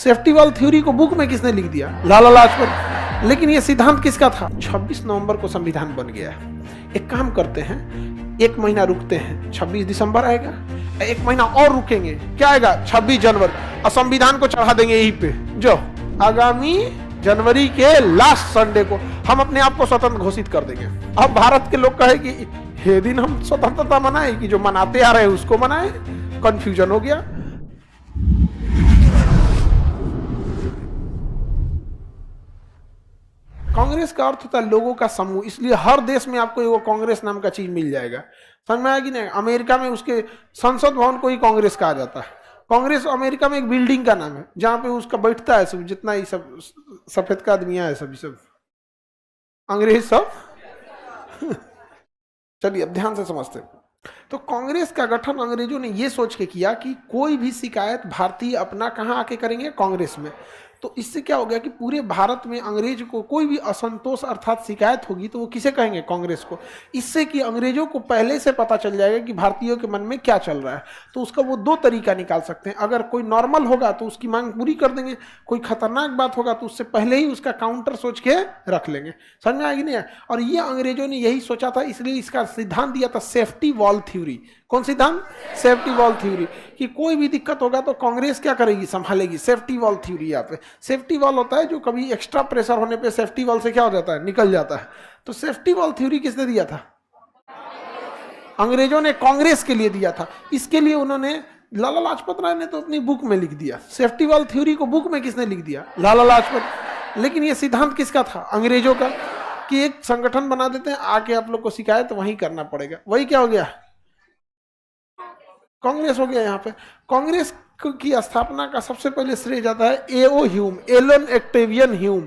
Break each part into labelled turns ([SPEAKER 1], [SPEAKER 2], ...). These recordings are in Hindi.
[SPEAKER 1] सेफ्टी वॉल थ्योरी को बुक में किसने लिख दिया? लाला लाजपत। लेकिन ये सिद्धांत किसका था? 26 नवंबर को संविधान बन गया। एक काम करते हैं, एक महीना रुकते हैं, 26 दिसंबर आएगा, एक महीना और रुकेंगे, क्या आएगा? 26 जनवरी, और संविधान को चढ़ा देंगे यहीं पे। जो आगामी जनवरी के लास्ट संडे को हम अपने आप को स्वतंत्र घोषित कर देंगे। अब भारत के लोग कहे कि ये दिन हम स्वतंत्रता मनाए कि जो मनाते आ रहे हैं उसको मनाए? कंफ्यूजन हो गया। कांग्रेस का अर्थ होता है लोगों का समूह, इसलिए हर देश में आपको वो कांग्रेस नाम का चीज मिल जाएगा। समझ में आया कि नहीं? अमेरिका में उसके संसद भवन को ही कांग्रेस कहा जाता है। कांग्रेस अमेरिका में एक बिल्डिंग का नाम है जहां पे उसका बैठता है सब, जितना ही सब सफेद का आदमियां है, सब अंग्रेज सब। चलिए अब ध्यान से समझते हैं। तो कांग्रेस का गठन अंग्रेजों ने ये सोच के किया कि कोई भी शिकायत भारतीय अपना कहाँ आके करेंगे? कांग्रेस में। तो इससे क्या हो गया कि पूरे भारत में अंग्रेज को कोई भी असंतोष अर्थात शिकायत होगी तो वो किसे कहेंगे? कांग्रेस को। इससे कि अंग्रेजों को पहले से पता चल जाएगा कि भारतीयों के मन में क्या चल रहा है। तो उसका वो दो तरीका निकाल सकते हैं। अगर कोई नॉर्मल होगा तो उसकी मांग पूरी कर देंगे, कोई खतरनाक बात होगा तो उससे पहले ही उसका काउंटर सोच के रख लेंगे। समझ में आएगी नहीं? और ये अंग्रेजों ने यही सोचा था, इसलिए इसका सिद्धांत दिया था सेफ्टी वॉल थ्योरी। कौन सिद्धांत? Safety wall theory. कि कोई भी दिक्कत होगा तो कांग्रेस क्या करेगी? संभालेगी। Safety wall theory. यहाँ पे सेफ्टी वॉल होता है जो कभी एक्स्ट्रा प्रेशर होने पे सेफ्टी वॉल से क्या हो जाता है? निकल जाता है। तो सेफ्टी वॉल थ्योरी किसने दिया था? अंग्रेजों ने कांग्रेस के लिए दिया था। इसके लिए उन्होंने, लाला लाजपत राय ने तो अपनी बुक में लिख दिया। सेफ्टी वॉल थ्योरी को बुक में किसने लिख दिया? लाला लाजपत। लेकिन ये सिद्धांत किसका था? अंग्रेजों का। कि एक संगठन बना देते हैं, आके आप लोग को शिकायत वहीं करना पड़ेगा। वही क्या हो गया? कांग्रेस हो गया। यहाँ पे कांग्रेस की स्थापना का सबसे पहले श्रेय जाता है एओ ह्यूम, एलन ऑक्टेवियन ह्यूम।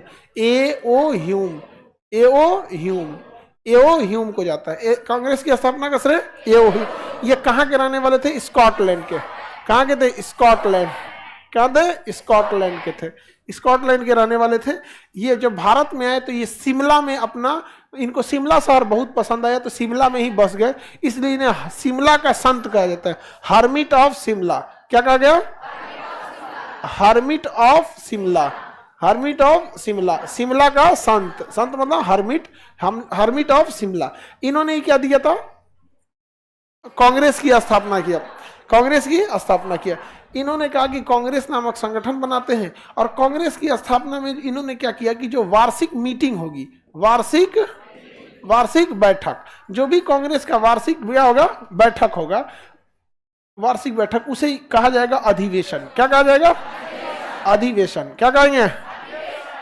[SPEAKER 1] एओ ह्यूम को जाता है कांग्रेस की स्थापना का श्रेय एओ ह्यूम। ये कहाँ के रहने वाले थे? स्कॉटलैंड के। कहाँ के थे? स्कॉटलैंड। क्या थे? स्कॉटलैंड के थे। स्कॉटलैंड के रहने वाले थे। ये जब भारत में आए तो ये शिमला में अपना, इनको शिमला शहर बहुत पसंद आया तो शिमला में ही बस गए, इसलिए इन्हें शिमला का संत कहा जाता है। Hermit of Shimla. क्या कहा गया? Hermit of Shimla. Hermit of Shimla, Shimla का संत। संत मतलब हर्मिट। Hermit of Shimla. इन्होंने क्या दिया था? कांग्रेस की स्थापना किया। कांग्रेस की स्थापना किया। इन्होंने कहा कि कांग्रेस नामक संगठन बनाते हैं। और कांग्रेस की स्थापना में इन्होंने क्या किया कि जो वार्षिक मीटिंग होगी, वार्षिक बैठक, जो भी कांग्रेस का वार्षिक होगा, बैठक होगा, वार्षिक बैठक, उसे कहा जाएगा अधिवेशन। क्या कहा जाएगा? अधिवेशन। क्या कहेंगे?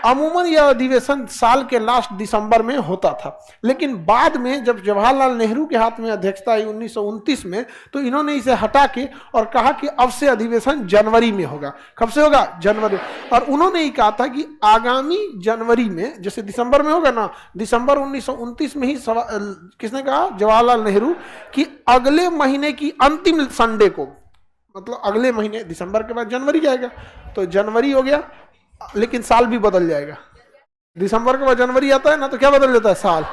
[SPEAKER 1] अमूमन यह अधिवेशन साल के लास्ट दिसंबर में होता था। लेकिन बाद में जब जवाहरलाल नेहरू के हाथ में अध्यक्षता आई 1929 में, तो इन्होंने इसे हटा के और कहा कि अब से अधिवेशन जनवरी में होगा। कब से होगा? जनवरी। और उन्होंने ही कहा था कि आगामी जनवरी में, जैसे दिसंबर में होगा ना, दिसंबर 1929 में ही किसने कहा? जवाहरलाल नेहरू। कि अगले महीने की अंतिम संडे को, मतलब अगले महीने, दिसंबर के बाद जनवरी जाएगा, तो जनवरी हो गया, लेकिन साल भी बदल जाएगा। दिसंबर के बाद जनवरी आता है ना, तो क्या बदल जाता है? साल।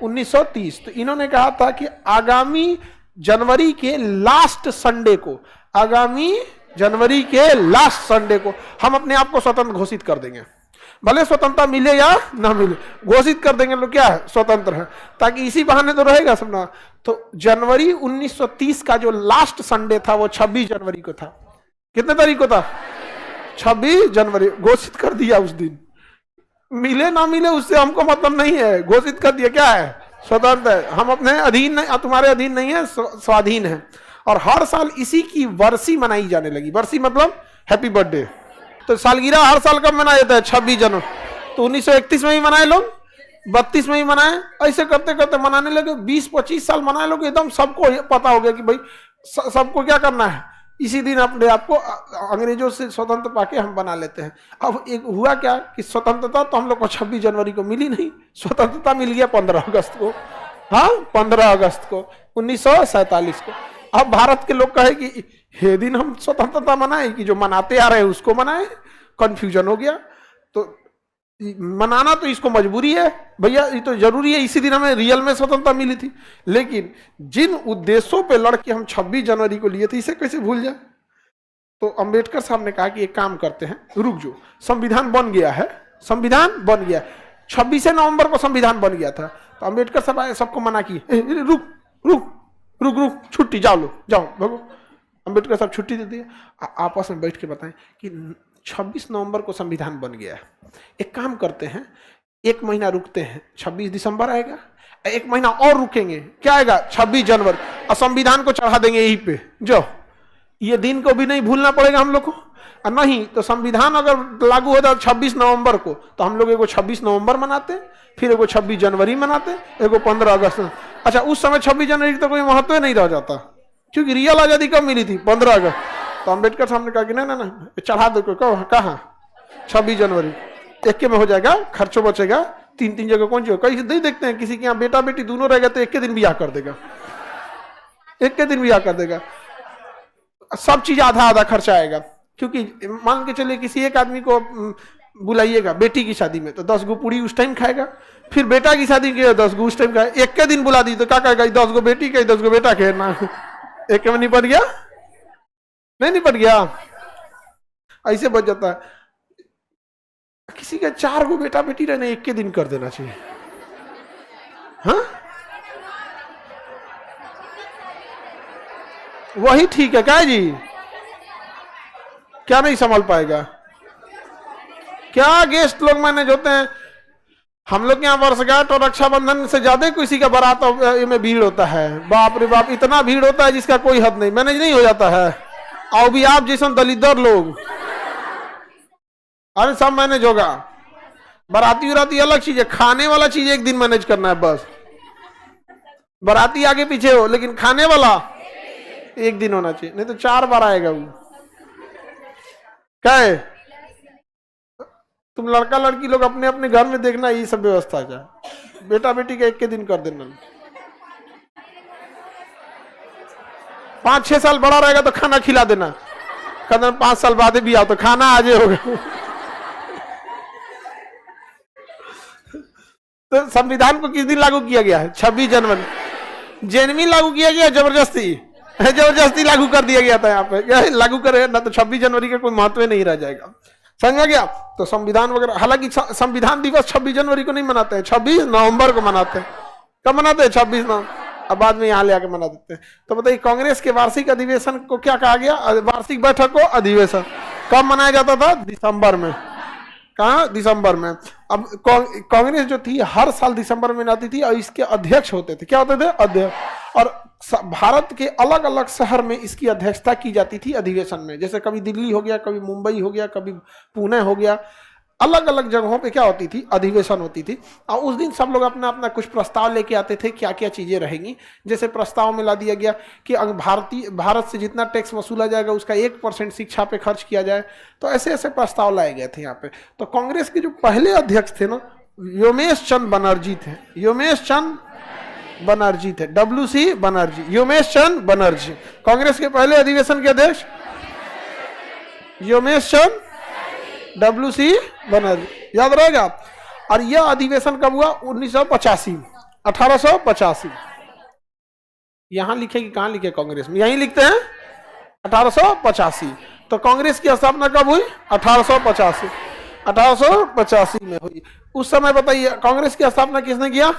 [SPEAKER 1] 1930। तो इन्होंने कहा था कि आगामी जनवरी के लास्ट संडे को, आगामी जनवरी के लास्ट संडे को हम अपने आप को स्वतंत्र घोषित कर देंगे। भले स्वतंत्रता मिले या ना मिले, घोषित कर देंगे लोग क्या है? स्वतंत्र है। ताकि इसी बहाने तो रहेगा सब ना। तो जनवरी 1930 का जो लास्ट संडे था वो 26 जनवरी को था। कितने तारीख को था? 26 जनवरी घोषित कर दिया। उस दिन मिले ना मिले उससे हमको मतलब नहीं है, घोषित कर दिया। क्या है? स्वतंत्र है। हम अपने अधीन नहीं, तुम्हारे अधीन नहीं है, स्वाधीन है। और हर साल इसी की वर्षी मनाई जाने लगी। वर्षी मतलब हैप्पी बर्थडे। तो सालगिरह हर साल कब मनाया जाता है? 26 जनवरी। तो 1931 में ही मनाए लोग, 32 में ही मनाए, ऐसे करते करते मनाने लगे। 20-25 साल मनाए लोग। एकदम सबको पता हो गया कि भाई सबको क्या करना है, इसी दिन अपने आप को अंग्रेजों से स्वतंत्र पाके हम बना लेते हैं। अब एक हुआ क्या कि स्वतंत्रता तो हम लोग को 26 जनवरी को मिली नहीं, स्वतंत्रता मिल गया 15 अगस्त को। हाँ, 15 अगस्त को 1947 को। अब भारत के लोग कहे कि ये दिन हम स्वतंत्रता मनाए कि जो मनाते आ रहे हैं उसको मनाए? कंफ्यूजन हो गया। तो मनाना तो इसको मजबूरी है भैया, ये तो जरूरी है, इसी दिन हमें रियल में स्वतंत्रता मिली थी। लेकिन जिन उद्देश्यों पे लड़ के हम 26 जनवरी को लिए थे, इसे कैसे भूल जाए? तो अंबेडकर साहब ने कहा कि एक काम करते हैं, रुक जो, संविधान बन गया है, संविधान बन गया, 26 नवंबर को संविधान बन गया था। तो अंबेडकर साहब आए, सबको मना किए, रुक रुक रुक रुक, छुट्टी, जाओ लो, जाओ भगो। अंबेडकर साहब छुट्टी दे दिए, आपस में बैठ के बताएं कि 26 नवंबर को संविधान बन गया है, एक काम करते हैं, एक महीना रुकते हैं, 26 दिसंबर आएगा, एक महीना और रुकेंगे, क्या आएगा, 26 जनवरी, और संविधान को चढ़ा देंगे यहीं पे, जो ये दिन को भी नहीं भूलना पड़ेगा हम लोग को। और नहीं तो संविधान अगर लागू हो जाए 26 नवंबर को, तो हम लोग एगो 26 नवंबर मनाते हैं, फिर एगो 26 जनवरी मनाते हैं, एगो 15 अगस्त। अच्छा, उस समय 26 जनवरी का तो कोई महत्व ही नहीं रह जाता, क्योंकि रियल आजादी कब मिली थी, 15 अगस्त। तो अम्बेडकर साहब ने कहा कि नहीं नहीं नहीं, चढ़ा दो, कहाँ 26 जनवरी, एक के में हो जाएगा, खर्चों बचेगा, 3 जगह कौन सी, कहीं नहीं देखते हैं किसी के यहाँ बेटा बेटी दोनों रहेगा तो एक के दिन ब्याह कर देगा, एक के दिन ब्याह कर देगा, सब चीज आधा आधा खर्चा आएगा। क्योंकि मान के चलिए किसी एक आदमी को बुलाइएगा बेटी की शादी में, तो 10 गो पूरी उस टाइम खाएगा, फिर बेटा की शादी की 10 गो उस टाइम खाएगा, एक के दिन बुला दी तो क्या कहेगा, 10 गो बेटी के 10 गो बेटा के ना, एक में निपट गया, नहीं निपट गया, ऐसे बच जाता है। किसी का 4 गो बेटा बेटी रहने, एक के दिन कर देना चाहिए। हाँ, वही ठीक है क्या जी, क्या नहीं संभाल पाएगा, क्या गेस्ट लोग मैनेज होते हैं। हम लोग यहाँ वर्षगांठ और रक्षाबंधन से ज्यादा किसी का बारात में भीड़ होता है, बाप रे बाप, इतना भीड़ होता है जिसका कोई हद नहीं, मैनेज नहीं हो जाता है। और भी आप जैसा दलिदर लोग, अरे सब मैनेज होगा, बाराती उराती अलग चीज है, खाने वाला चीज एक दिन मैनेज करना है बस, बाराती आगे पीछे हो लेकिन खाने वाला एक दिन होना चाहिए, नहीं तो 4 बार आएगा वो। क्या है, तुम लड़का लड़की लोग अपने अपने घर में देखना, ये सब व्यवस्था क्या, बेटा बेटी का एक के दिन कर देना। 5-6 साल बड़ा रहेगा तो खाना खिला देना, कदम 5 साल बाद भी आओ तो खाना आज होगा। तो संविधान को किस दिन लागू किया गया है, 26 जनवरी, जेनवी लागू किया गया, जबरदस्ती जबरदस्ती लागू कर दिया गया था यहाँ पे, लागू करे ना तो 26 जनवरी का कोई महत्व नहीं रह जाएगा, समझा गया। तो संविधान वगैरह, हालांकि संविधान दिवस 26 जनवरी को नहीं मनाते हैं, 26 नवंबर को मनाते हैं। कब मनाते हैं, 26 नवंबर, अब बाद में यहाँ ले आके मना देते हैं। तो बताइए कांग्रेस के वार्षिक अधिवेशन को क्या कहा गया, वार्षिक बैठक को अधिवेशन कब मनाया जाता था, दिसंबर में। कहाँ, दिसंबर में। अब कांग्रेस जो थी हर साल दिसंबर में आती थी और इसके अध्यक्ष होते थे, क्या होते थे, अध्यक्ष। और भारत के अलग अलग शहर में इसकी अध्यक्षता की जाती थी अधिवेशन में, जैसे कभी दिल्ली हो गया, कभी मुंबई हो गया, कभी पुणे हो गया, अलग अलग जगहों पे क्या होती थी, अधिवेशन होती थी। और उस दिन सब लोग अपना अपना कुछ प्रस्ताव लेके आते थे, क्या क्या चीजें रहेंगी। जैसे प्रस्ताव में ला दिया गया कि भारत से जितना टैक्स वसूला जाएगा उसका 1% शिक्षा पे खर्च किया जाए। तो ऐसे ऐसे प्रस्ताव लाए गए थे यहाँ पे। तो कांग्रेस के जो पहले अध्यक्ष थे ना, योमेश चंद बनर्जी थे, योमेश चंद बनर्जी थे, WC बनर्जी, योमेश चंद बनर्जी, कांग्रेस के पहले अधिवेशन के अध्यक्ष योमेश चंद WC बनर्जी, याद रहेगा। और यह अधिवेशन कब हुआ, 1985, 1885। यहां लिखे कि कहां लिखे, कांग्रेस में यहीं लिखते हैं 1885। तो कांग्रेस की स्थापना कब हुई, 1885, 1885 में हुई। उस समय बताइए कांग्रेस की स्थापना किसने किया,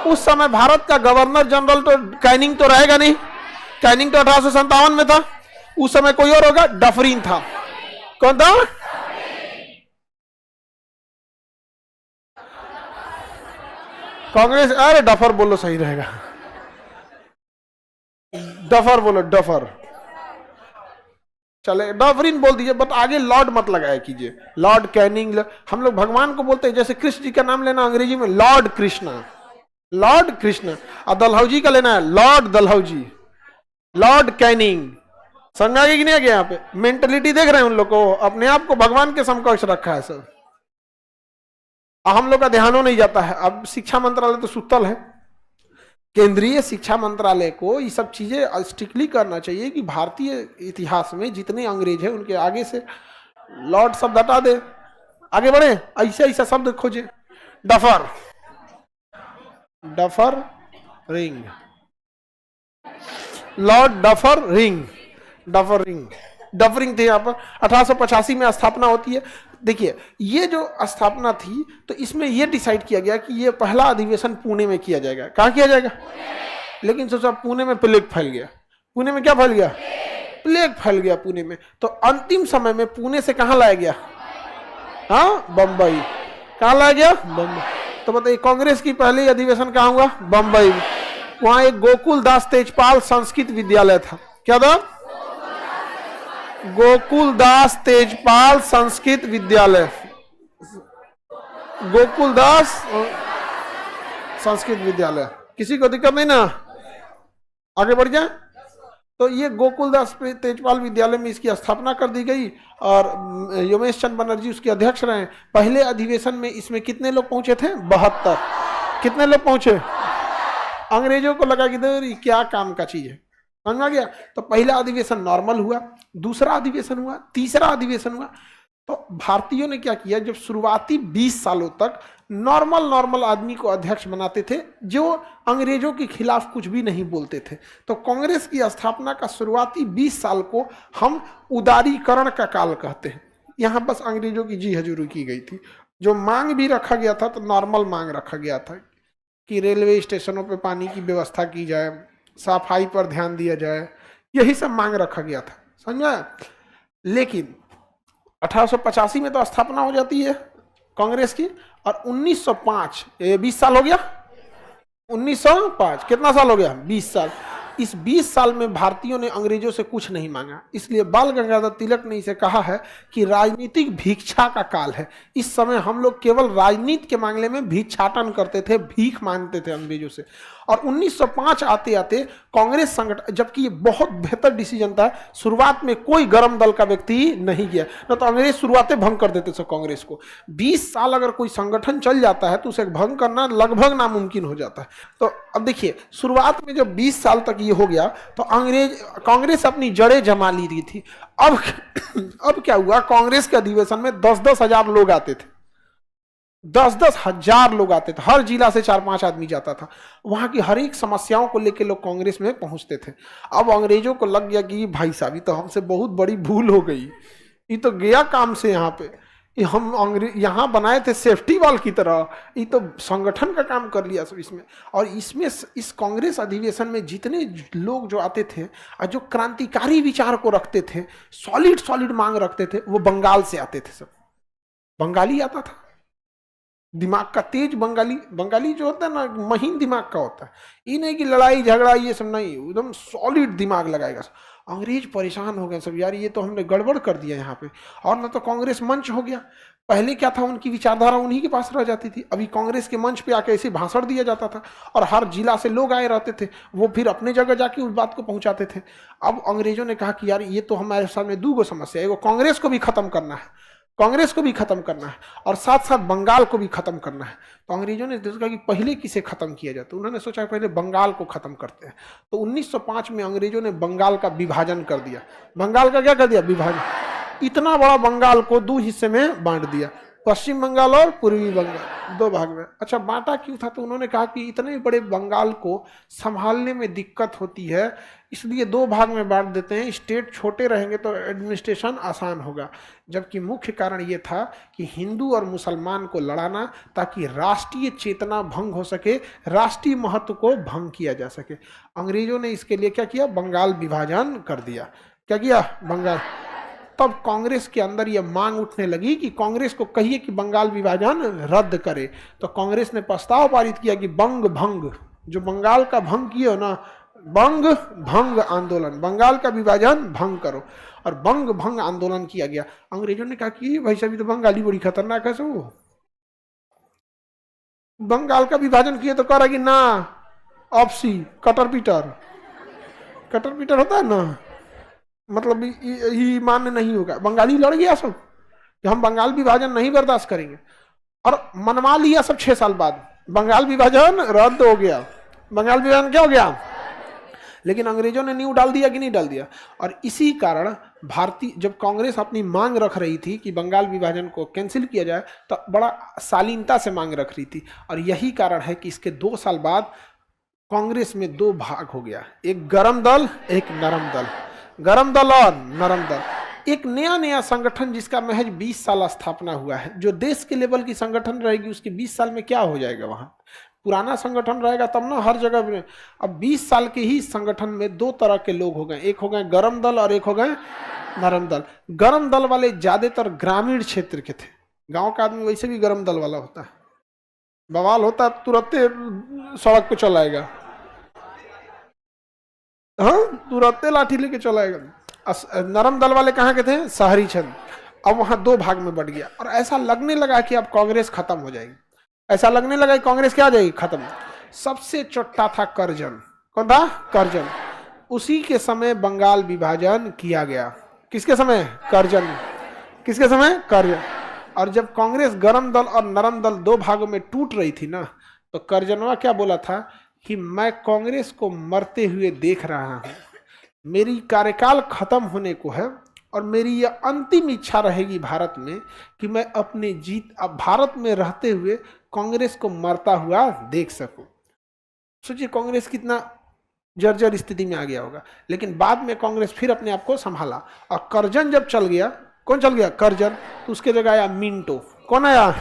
[SPEAKER 1] उस समय भारत का गवर्नर जनरल तो कैनिंग तो रहेगा नहीं, कैनिंग तो 1857 में था। उस समय कोई और होगा, डफरीन था। कौन था, कांग्रेस, अरे डफर बोलो सही रहेगा, डफर बोलो, डफर चले, डफरीन बोल दीजिए, बट आगे लॉर्ड मत लगाया कीजिए। लॉर्ड कैनिंग, हम लोग भगवान को बोलते हैं, जैसे कृष्ण जी का नाम लेना अंग्रेजी में लॉर्ड कृष्णा, लॉर्ड कृष्ण। और दलहौजी का लेना है लॉर्ड दलहौजी, लॉर्ड कैनिंग। समझा कि नहीं आगे, यहाँ पे मेंटलिटी देख रहे हैं उन लोग को, अपने आप को भगवान के समकक्ष रखा है सर। हम लोग का ध्यान नहीं जाता है। अब शिक्षा मंत्रालय तो सुतल है, केंद्रीय शिक्षा मंत्रालय को ये सब चीजें स्ट्रिक्टली करना चाहिए कि भारतीय इतिहास में जितने अंग्रेज हैं उनके आगे से लॉर्ड शब्द हटा दे, आगे बढ़े, ऐसे ऐसा शब्द खोजे। Duffer, duffer ring, Lord duffer ring, duffer ring, Dufferin थे यहाँ पर। 1885 में स्थापना होती है। देखिए ये जो स्थापना थी तो इसमें यह डिसाइड किया गया कि ये पहला अधिवेशन पुणे में किया जाएगा। कहाँ किया जाएगा? लेकिन सोचा पुणे में प्लेग फैल गया। पुणे में क्या फैल गया? प्लेग फैल गया पुणे में। तो अंतिम समय में पुणे से कहाँ लाया गया? हाँ, बंबई। कहाँ लाया गया? बंबई। तो बताइए कांग्रेस की पहली अधिवेशन कहाँ हुआ? बंबई में। वहां एक गोकुल दास तेजपाल संस्कृत विद्यालय था। क्या था? गोकुल दास तेजपाल संस्कृत विद्यालय। गोकुल दास संस्कृत विद्यालय। किसी को दिक्कत नहीं ना? आगे बढ़ जाए। तो ये गोकुल दास तेजपाल विद्यालय में इसकी स्थापना कर दी गई और योमेश चंद्र बनर्जी उसके अध्यक्ष रहे। पहले अधिवेशन में इसमें कितने लोग पहुंचे थे? 72। कितने लोग पहुंचे? अंग्रेजों को लगा कि क्या काम का चीज है, समझ में आ गया। तो पहला अधिवेशन नॉर्मल हुआ, दूसरा अधिवेशन हुआ, तीसरा अधिवेशन हुआ। तो भारतीयों ने क्या किया, जब शुरुआती 20 सालों तक नॉर्मल आदमी को अध्यक्ष बनाते थे जो अंग्रेजों के खिलाफ कुछ भी नहीं बोलते थे, तो कांग्रेस की स्थापना का शुरुआती 20 साल को हम उदारीकरण का काल कहते हैं। यहाँ बस अंग्रेजों की जी हजूरी की गई थी। जो मांग भी रखा गया था तो नॉर्मल मांग रखा गया था कि रेलवे स्टेशनों पर पानी की व्यवस्था की जाए, सफाई पर ध्यान दिया जाए, यही सब मांग रखा गया था, समझा। लेकिन 1885 में तो स्थापना हो जाती है कांग्रेस की, और 1905, 20 साल हो गया। 1905 कितना साल हो गया? 20 साल। इस 20 साल में भारतीयों ने अंग्रेजों से कुछ नहीं मांगा। इसलिए बाल गंगाधर तिलक ने इसे कहा है कि राजनीतिक भिक्षा का काल है। इस समय हम लोग केवल राजनीति के मामले में भिक्षाटन करते थे, भीख मांगते थे अंग्रेजों से। और 1905 आते आते कांग्रेस संगठन, जबकि ये बहुत बेहतर डिसीजन था, शुरुआत में कोई गरम दल का व्यक्ति नहीं गया, न तो अंग्रेज शुरुआतें भंग कर देते थे कांग्रेस को। 20 साल अगर कोई संगठन चल जाता है तो उसे भंग करना लगभग नामुमकिन हो जाता है। तो अब देखिए शुरुआत में जब 20 साल तक ये हो गया तो कांग्रेस अपनी जड़ें जमा ली रही थी। अब क्या हुआ, कांग्रेस के अधिवेशन में 10-10 हजार लोग आते थे। 10-10 हजार लोग आते थे, हर जिला से 4-5 आदमी जाता था। वहां की हर एक समस्याओं को लेकर लोग कांग्रेस में पहुंचते थे। अब अंग्रेजों को लग गया कि भाई साहब ये तो हमसे बहुत बड़ी भूल हो गई, ये तो गया काम से। यहाँ पे हम अंग्रेज यहाँ बनाए थे सेफ्टी वॉल की तरह, ये तो संगठन का काम कर लिया सब इसमें। और इसमें इस कांग्रेस अधिवेशन में जितने लोग जो आते थे और जो क्रांतिकारी विचार को रखते थे, सॉलिड मांग रखते थे, वो बंगाल से आते थे। सब बंगाली आता था, दिमाग का तेज बंगाली जो होता है ना, महीन दिमाग का होता है। ये नहीं कि लड़ाई झगड़ा ये सब नहीं, एकदम सॉलिड दिमाग लगाएगा। अंग्रेज परेशान हो गए सब, यार ये तो हमने गड़बड़ कर दिया यहाँ पे। और ना तो कांग्रेस मंच हो गया, पहले क्या था उनकी विचारधारा उन्हीं के पास रह जाती थी, अभी कांग्रेस के मंच पे आके ऐसे भाषण दिया जाता था और हर जिला से लोग आए रहते थे, वो फिर अपने जगह जाके उस बात को पहुंचाते थे। अब अंग्रेजों ने कहा कि यार ये तो हमारे सामने दो गो समस्या है, एगो कांग्रेस को भी खत्म करना है, और साथ साथ बंगाल को भी खत्म करना है। तो अंग्रेजों ने सोचा कि पहले किसे खत्म किया जाए, तो उन्होंने सोचा पहले बंगाल को खत्म करते हैं। तो 1905 में अंग्रेजों ने बंगाल का विभाजन कर दिया। बंगाल का क्या कर दिया? विभाजन। इतना बड़ा बंगाल को 2 हिस्से में बांट दिया, पश्चिम बंगाल और पूर्वी बंगाल, 2 भाग में। अच्छा, बांटा क्यों था? तो उन्होंने कहा कि इतने बड़े बंगाल को संभालने में दिक्कत होती है, इसलिए 2 भाग में बांट देते हैं। स्टेट छोटे रहेंगे तो एडमिनिस्ट्रेशन आसान होगा। जबकि मुख्य कारण ये था कि हिंदू और मुसलमान को लड़ाना, ताकि राष्ट्रीय चेतना भंग हो सके, राष्ट्रीय महत्व को भंग किया जा सके। अंग्रेजों ने इसके लिए क्या किया? बंगाल विभाजन कर दिया। क्या किया? बंगाल। तब कांग्रेस के अंदर यह मांग उठने लगी कि कांग्रेस को कहिए कि बंगाल विभाजन रद्द करे। तो कांग्रेस ने प्रस्ताव पारित किया कि बंग भंग, जो बंगाल का भंग किए हो ना, बंग भंग आंदोलन, बंगाल का विभाजन भंग करो। और बंग भंग आंदोलन किया गया। अंग्रेजों ने कहा कि भाई साहब तो बंगाली बड़ी खतरनाक है, वो बंगाल का विभाजन किए तो कह कि ना ऑप्सी कटर पीटर होता है ना, मतलब ये मान्य नहीं होगा। बंगाली लड़ गया सब कि हम बंगाल विभाजन नहीं बर्दाश्त करेंगे, और मनवा लिया सब। 6 साल बाद बंगाल विभाजन रद्द हो गया। बंगाल विभाजन क्या हो गया? लेकिन अंग्रेजों ने नींव डाल दिया कि नहीं डाल दिया? और इसी कारण जब कांग्रेस अपनी मांग रख रही थी कि बंगाल विभाजन को कैंसिल किया जाए, तो बड़ा शालीनता से मांग रख रही थी। और यही कारण है कि इसके 2 साल बाद कांग्रेस में 2 भाग हो गया, एक गरम दल, एक नरम दल। गरम दल और नरम दल। एक नया नया संगठन जिसका महज 20 साल स्थापना हुआ है, जो देश के लेवल की संगठन रहेगी उसके 20 साल में क्या हो जाएगा, वहां पुराना संगठन रहेगा तब ना हर जगह। अब 20 साल के ही संगठन में दो तरह के लोग हो गए, एक हो गए गरम दल और एक हो गए नरम दल। गरम दल वाले ज्यादातर ग्रामीण क्षेत्र के थे, गांव का आदमी वैसे भी गरम दल वाला होता है, बवाल होता है तुरंत सड़क पे चलाएगा, हाँ तुरंत लाठी लेके चलाएगा। नरम दल वाले कहाँ के थे, शहरी क्षेत्र। अब वहां दो भाग में बढ़ गया और ऐसा लगने लगा कि अब कांग्रेस खत्म हो जाएगी, ऐसा लगने लगा कि कांग्रेस क्या हो जाएगी, खत्म। सबसे चोट्टा था करजन, कौन था, करजन। उसी के समय बंगाल विभाजन किया गया, किसके समय, करजन, किसके समय, करजन। और जब कांग्रेस गरम दल और नरम दल दो भागों में टूट रही थी ना, तो करजनवा क्या बोला था कि मैं कांग्रेस को मरते हुए देख रहा हूं, मेरी कार्यकाल खत्म होने को है और मेरी यह अंतिम इच्छा रहेगी भारत में कि मैं अपने जीत अब भारत में रहते हुए कांग्रेस को मरता हुआ देख सकूं। सोचिए कांग्रेस कितना जर्जर स्थिति में आ गया होगा। लेकिन बाद में कांग्रेस फिर अपने आप को संभाला और करजन जब चल गया, कौन चल गया, करजन, तो उसके जगह आया मिंटो। कौन आया,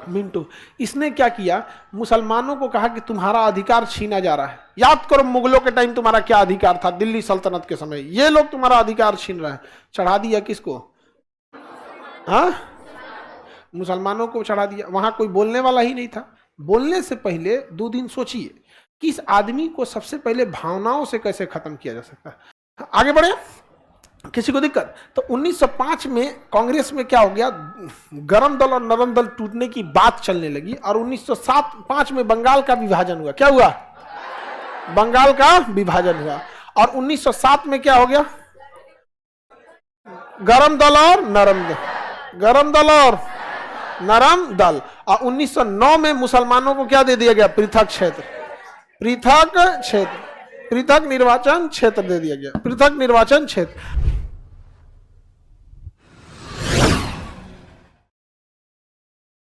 [SPEAKER 1] मिंटो। इसने क्या किया, मुसलमानों को कहा कि तुम्हारा अधिकार छीना जा रहा है। याद करो मुगलों के टाइम तुम्हारा क्या अधिकार था, दिल्ली सल्तनत के समय, ये लोग तुम्हारा अधिकार छीन रहे हैं। चढ़ा दिया किसको, हाँ मुसलमानों को चढ़ा दिया। वहां कोई बोलने वाला ही नहीं था। बोलने से पहले 2 दिन सोचिए कि इस आदमी को सबसे पहले भावनाओं से कैसे खत्म किया जा सकता है। आगे बढ़े, किसी को दिक्कत। तो 1905 में कांग्रेस में क्या हो गया, गरम दल और नरम दल टूटने की बात चलने लगी और 1905 में बंगाल का विभाजन हुआ। क्या हुआ, बंगाल का विभाजन हुआ। और 1907 में क्या हो गया, गरम दल और नरम दल, गरम दल और नरम दल। और 1909 में मुसलमानों को क्या दे दिया गया, पृथक क्षेत्र, पृथक क्षेत्र, पृथक निर्वाचन क्षेत्र दे दिया गया, पृथक निर्वाचन क्षेत्र।